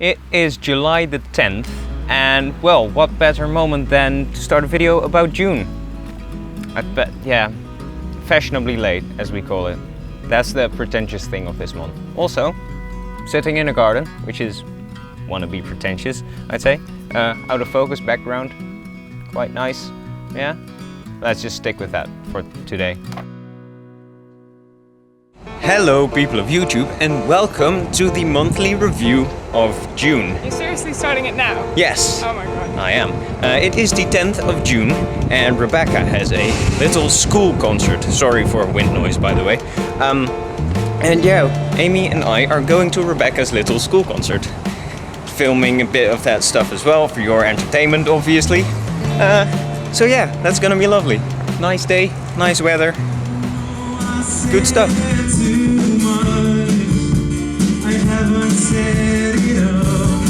It is July the 10th, and well, what better moment than to start a video about June? I bet, yeah, fashionably late, as we call it. That's the pretentious thing of this month. Also, sitting in a garden, which is wanna be pretentious, I'd say. Out of focus background, quite nice, yeah? Let's just stick with that for today. Hello people of YouTube and welcome to the monthly review of June. You're seriously starting it now? Yes. Oh my god. I am. It is the 10th of June and Rebecca has a little school concert. Sorry for wind noise, by the way. And yeah, Amy and I are going to Rebecca's little school concert. Filming a bit of that stuff as well for your entertainment, obviously. So yeah, that's gonna be lovely. Nice day, nice weather. Good stuff. I haven't said it all.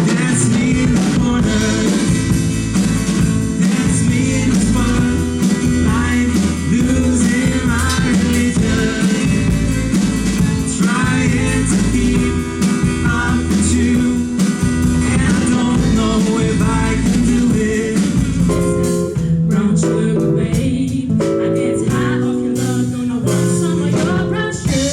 That's me in the corner. That's me in the spotlight. Losing my religion. Trying to keep up with you. And I don't know if I can do it. Brown sugar, babe. I get high off your love. Don't know want some of your brown sugar.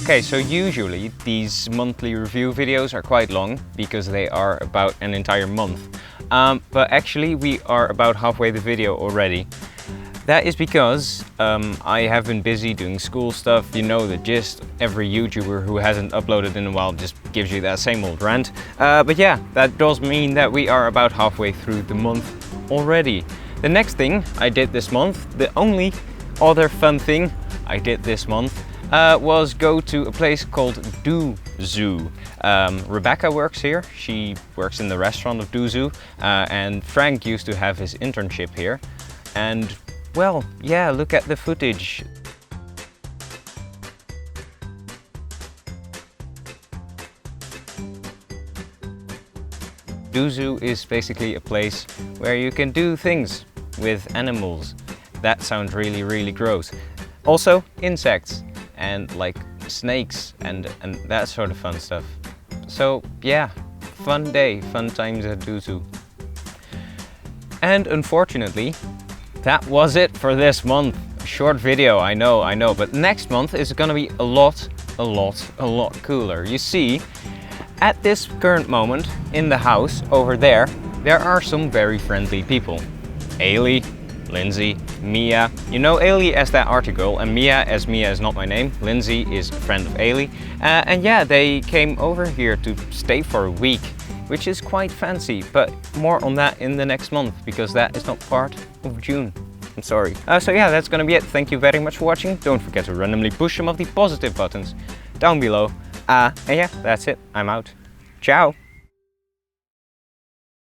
Okay, so usually these monthly review videos are quite long because they are about an entire month. But actually we are about halfway the video already. That is because I have been busy doing school stuff. You know the gist. Every YouTuber who hasn't uploaded in a while just gives you that same old rant. But yeah, that does mean that we are about halfway through the month already. The next thing I did this month, the only other fun thing I did this month, was go to a place called Do Zoo. Rebecca works here. She works in the restaurant of Do Zoo, and Frank used to have his internship here. And well, yeah, look at the footage. Do Zoo is basically a place where you can do things with animals. That sounds really, really gross. Also, insects. And like snakes and that sort of fun stuff. So yeah, fun day, fun times at Do Zoo. And unfortunately, that was it for this month. Short video, I know, but next month is gonna be a lot cooler. You see, at this current moment in the house over there are some very friendly people. Ailey, Lindsay, Mia. You know Ailey as that article and Mia as Mia is not my name. Lindsay is a friend of Ailey. And yeah, they came over here to stay for a week, which is quite fancy, but more on that in the next month because that is not part of June. I'm sorry. So yeah, that's gonna be it. Thank you very much for watching. Don't forget to randomly push some of the positive buttons down below. And yeah, that's it. I'm out. Ciao.